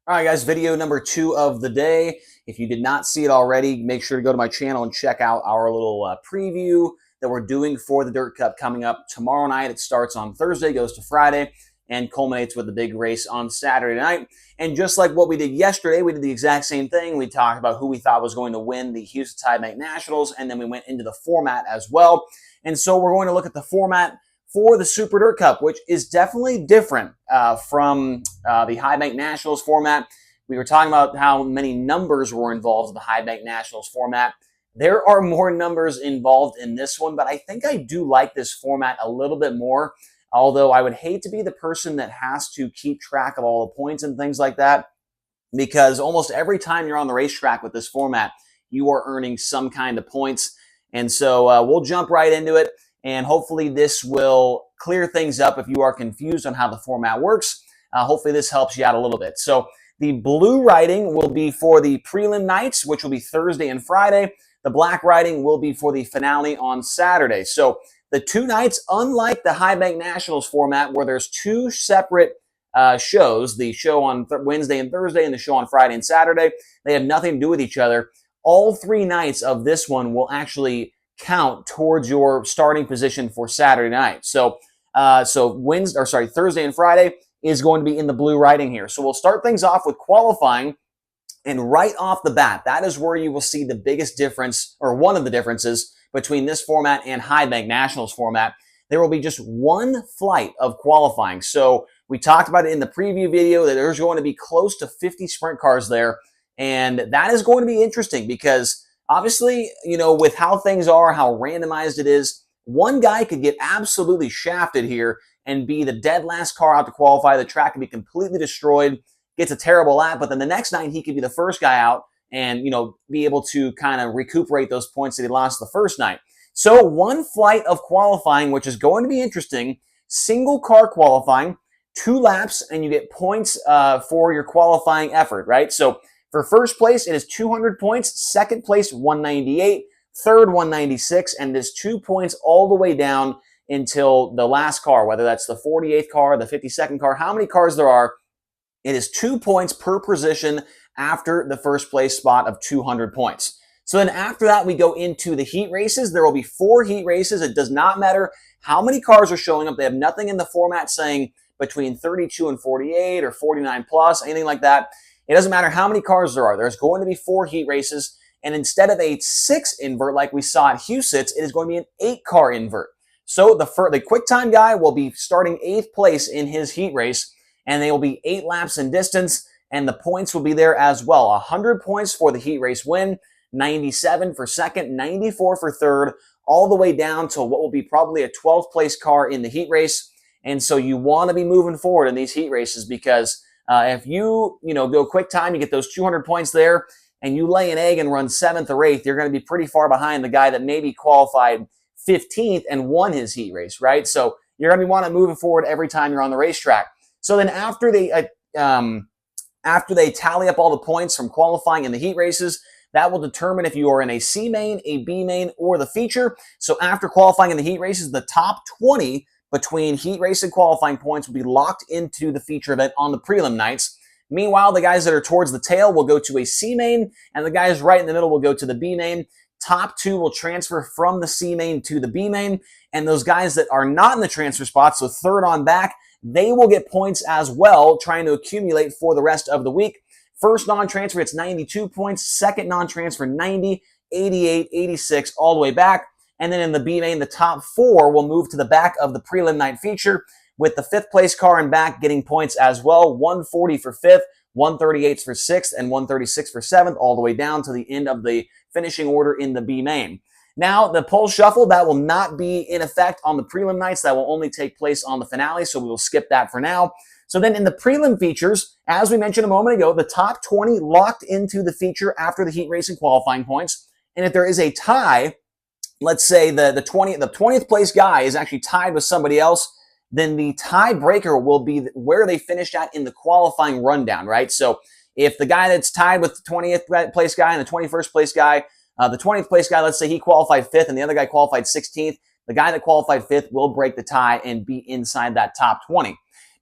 All right, guys, video number 2 of the day. If you did not see it already, make sure to go to my channel and check out our little preview that we're doing for the Dirt Cup coming up tomorrow night. It starts on Thursday, goes to Friday, and culminates with the big race on Saturday night. And just like what we did yesterday, we did the exact same thing. We talked about who we thought was going to win the Houston Tidebank Nationals, and then we went into the format as well. And so we're going to look at the format for the Super Dirt Cup, which is definitely different from the High Bank Nationals format. We were talking about how many numbers were involved in the High Bank Nationals format. There are more numbers involved in this one, but I think I do like this format a little bit more, although I would hate to be the person that has to keep track of all the points and things like that, because almost every time you're on the racetrack with this format, you are earning some kind of points. And so we'll jump right into it. And hopefully this will clear things up if you are confused on how the format works. Hopefully this helps you out a little bit. So the blue writing will be for the prelim nights, which will be Thursday and Friday. The black writing will be for the finale on Saturday. So the two nights, unlike the High Bank Nationals format where there's two separate shows, the show on Wednesday and Thursday and the show on Friday and Saturday, they have nothing to do with each other. All three nights of this one will actually count towards your starting position for Saturday night. So Thursday and Friday is going to be in the blue writing here. So we'll start things off with qualifying, and right off the bat, that is where you will see the biggest difference, or one of the differences between this format and High Bank Nationals format. There will be just one flight of qualifying. So we talked about it in the preview video that there's going to be close to 50 sprint cars there, and that is going to be interesting because obviously, you know, with how things are, how randomized it is, one guy could get absolutely shafted here and be the dead last car out to qualify. The track could be completely destroyed, gets a terrible lap, but then the next night he could be the first guy out and, you know, be able to kind of recuperate those points that he lost the first night. So one flight of qualifying, which is going to be interesting, single car qualifying, 2 laps, and you get points for your qualifying effort, right? So for first place, it is 200 points. Second place, 198. Third, 196. And there's 2 points all the way down until the last car, whether that's the 48th car, the 52nd car, how many cars there are. It is 2 points per position after the first place spot of 200 points. So then after that, we go into the heat races. There will be 4 heat races. It does not matter how many cars are showing up. They have nothing in the format saying between 32 and 48 or 49 plus, anything like that. It doesn't matter how many cars there are. There's going to be 4 heat races. And instead of a 6 invert like we saw at Huset's, it is going to be an 8-car invert. So the quick time guy will be starting 8th place in his heat race, and they will be 8 laps in distance, and the points will be there as well. 100 points for the heat race win, 97 for second, 94 for third, all the way down to what will be probably a 12th place car in the heat race. And so you want to be moving forward in these heat races because if you go quick time, you get those 200 points there, and you lay an egg and run 7th or 8th, you're going to be pretty far behind the guy that maybe qualified 15th and won his heat race, right? So you're going to want to move forward every time you're on the racetrack. So then after they tally up all the points from qualifying in the heat races, that will determine if you are in a C main, a B main, or the feature. So after qualifying in the heat races, the top 20 between heat race and qualifying points will be locked into the feature event on the prelim nights. Meanwhile, the guys that are towards the tail will go to a C main, and the guys right in the middle will go to the B main. Top 2 will transfer from the C main to the B main, and those guys that are not in the transfer spot, so third on back, they will get points as well, trying to accumulate for the rest of the week. First non-transfer, it's 92 points. Second non-transfer, 90, 88, 86, all the way back. And then in the B main, the top 4 will move to the back of the prelim night feature, with the 5th place car in back getting points as well. 140 for 5th, 138 for 6th, and 136 for 7th, all the way down to the end of the finishing order in the B main. Now, the pole shuffle, that will not be in effect on the prelim nights. That will only take place on the finale, so we will skip that for now. So then in the prelim features, as we mentioned a moment ago, the top 20 locked into the feature after the heat race and qualifying points. And if there is a tie, let's say the 20th place guy is actually tied with somebody else, then the tiebreaker will be where they finished at in the qualifying rundown, right? So if the guy that's tied with the 20th place guy and the 21st place guy, the 20th place guy, let's say he qualified 5th and the other guy qualified 16th, the guy that qualified 5th will break the tie and be inside that top 20.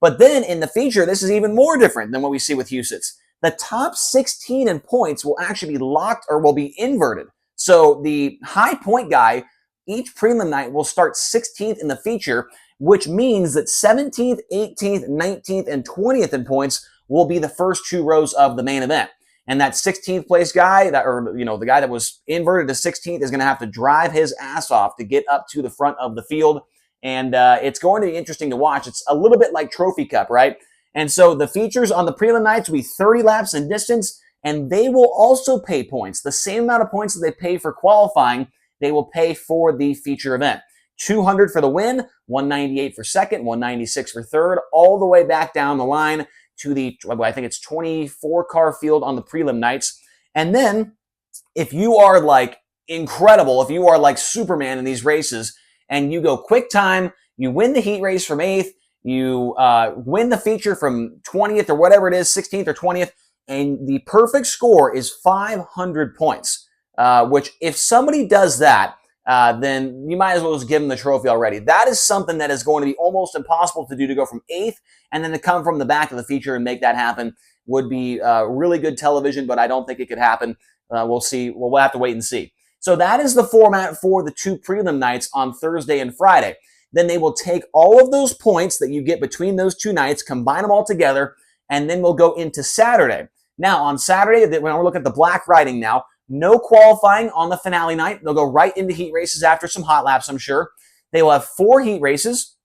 But then in the feature, this is even more different than what we see with Huset's. the top 16 in points will actually be locked or will be inverted. So the high point guy, each prelim night will start 16th in the feature, which means that 17th, 18th, 19th, and 20th in points will be the first 2 rows of the main event. And that 16th place guy, the guy that was inverted to 16th, is going to have to drive his ass off to get up to the front of the field. And it's going to be interesting to watch. It's a little bit like Trophy Cup, right? And so the features on the prelim nights will be 30 laps in distance, and they will also pay points. The same amount of points that they pay for qualifying, they will pay for the feature event. 200 for the win, 198 for second, 196 for third, all the way back down the line to the, I think it's 24 car field on the prelim nights. And then if you are like incredible, if you are like Superman in these races and you go quick time, you win the heat race from 8th, you win the feature from 20th or whatever it is, 16th or 20th, and the perfect score is 500 points, which if somebody does that, then you might as well just give them the trophy already. That is something that is going to be almost impossible to do, to go from 8th and then to come from the back of the feature and make that happen would be really good television, but I don't think it could happen. We'll see. We'll have to wait and see. So that is the format for the 2 prelim nights on Thursday and Friday. Then they will take all of those points that you get between those 2 nights, combine them all together, and then we'll go into Saturday. Now, on Saturday, when we're looking at the black riding now, no qualifying on the finale night. They'll go right into heat races after some hot laps, I'm sure. They will have 4 heat races.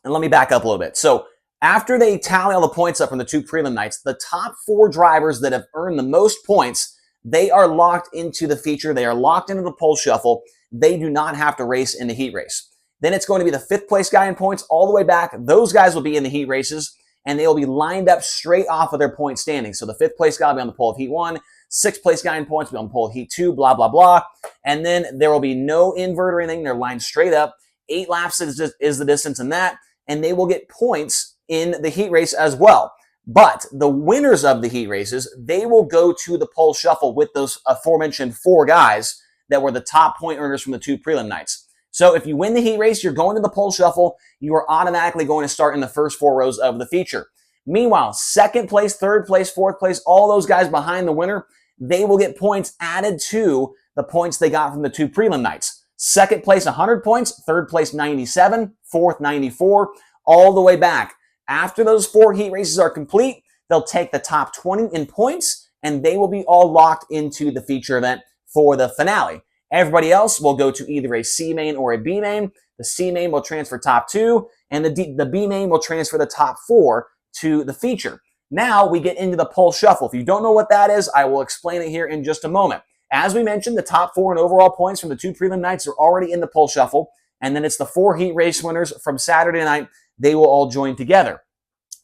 And let me back up a little bit. So after they tally all the points up from the 2 prelim nights, the top 4 drivers that have earned the most points, they are locked into the feature. They are locked into the pole shuffle. They do not have to race in the heat race. Then it's going to be the 5th place guy in points all the way back. Those guys will be in the heat races, and they will be lined up straight off of their point standings. So the 5th place guy will be on the pole of heat 1, 6th place guy in points will be on the pole of heat 2, blah, blah, blah. And then there will be no invert or anything. They're lined straight up. 8 laps is the distance in that, and they will get points in the heat race as well. But the winners of the heat races, they will go to the pole shuffle with those aforementioned 4 guys that were the top point earners from the 2 prelim nights. So if you win the heat race, you're going to the pole shuffle. You are automatically going to start in the first 4 rows of the feature. Meanwhile, 2nd place, 3rd place, 4th place, all those guys behind the winner, they will get points added to the points they got from the 2 prelim nights. 2nd place, 100 points. 3rd place, 97. 4th, 94. All the way back. After those 4 heat races are complete, they'll take the top 20 in points, and they will be all locked into the feature event for the finale. Everybody else will go to either a C main or a B main. The C main will transfer top 2, and the B main will transfer the top 4 to the feature. Now we get into the pole shuffle. If you don't know what that is, I will explain it here in just a moment. As we mentioned, the top 4 in overall points from the 2 prelim nights are already in the pole shuffle, and then it's the 4 heat race winners from Saturday night. They will all join together.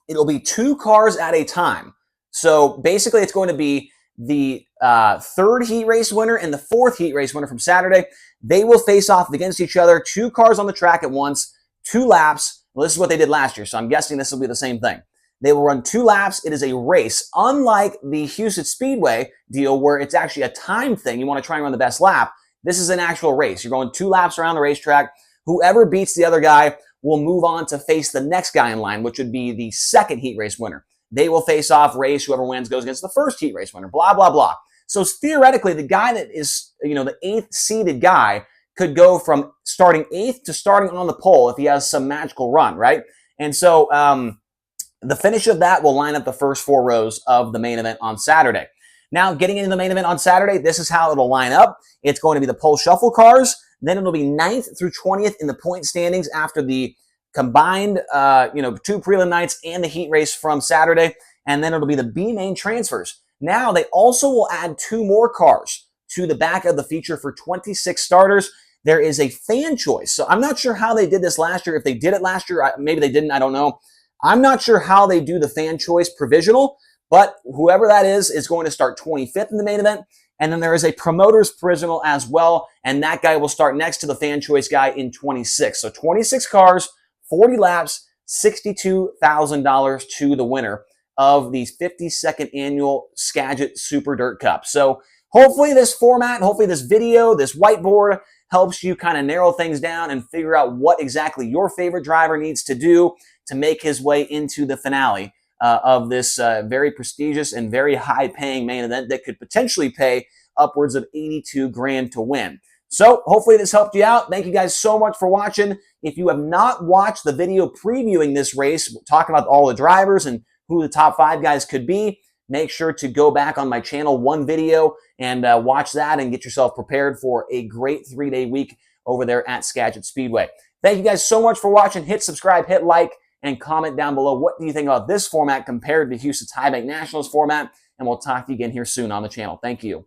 It'll be 2 cars at a time. So basically it's going to be the 3rd heat race winner and the 4th heat race winner from Saturday. They will face off against each other, 2 cars on the track at once, 2 laps. Well, this is what they did last year, so I'm guessing this will be the same thing. They will run 2 laps. It is a race, unlike the Houston Speedway deal where it's actually a time thing. You want to try and run the best lap. This is an actual race. You're going 2 laps around the racetrack. Whoever beats the other guy will move on to face the next guy in line, which would be the 2nd heat race winner. They will face off, race. Whoever wins goes against the 1st heat race winner, blah, blah, blah. So theoretically, the guy that is, the 8th seeded guy could go from starting 8th to starting on the pole if he has some magical run, right? And so the finish of that will line up the first 4 rows of the main event on Saturday. Now, getting into the main event on Saturday, this is how it'll line up. It's going to be the pole shuffle cars. Then it'll be 9th through 20th in the point standings after the combined, 2 prelim nights and the heat race from Saturday. And then it'll be the B main transfers. Now, they also will add 2 more cars to the back of the feature for 26 starters. There is a fan choice. So I'm not sure how they did this last year. If they did it last year, maybe they didn't. I don't know. I'm not sure how they do the fan choice provisional, but whoever that is going to start 25th in the main event. And then there is a promoter's provisional as well, and that guy will start next to the fan choice guy in 26. So 26 cars, 40 laps, $62,000 to the winner of the 52nd annual Skagit Super Dirt Cup. So hopefully this format, hopefully this video, this whiteboard helps you kind of narrow things down and figure out what exactly your favorite driver needs to do to make his way into the finale. of this very prestigious and very high-paying main event that could potentially pay upwards of 82 grand to win. So hopefully this helped you out. Thank you guys so much for watching. If you have not watched the video previewing this race, talking about all the drivers and who the top 5 guys could be, make sure to go back on my channel, one video, and watch that and get yourself prepared for a great 3-day week over there at Skagit Speedway. Thank you guys so much for watching. Hit subscribe, hit like, and comment down below what do you think about this format compared to Huset's High Bank Nationals format, and we'll talk to you again here soon on the channel. Thank you.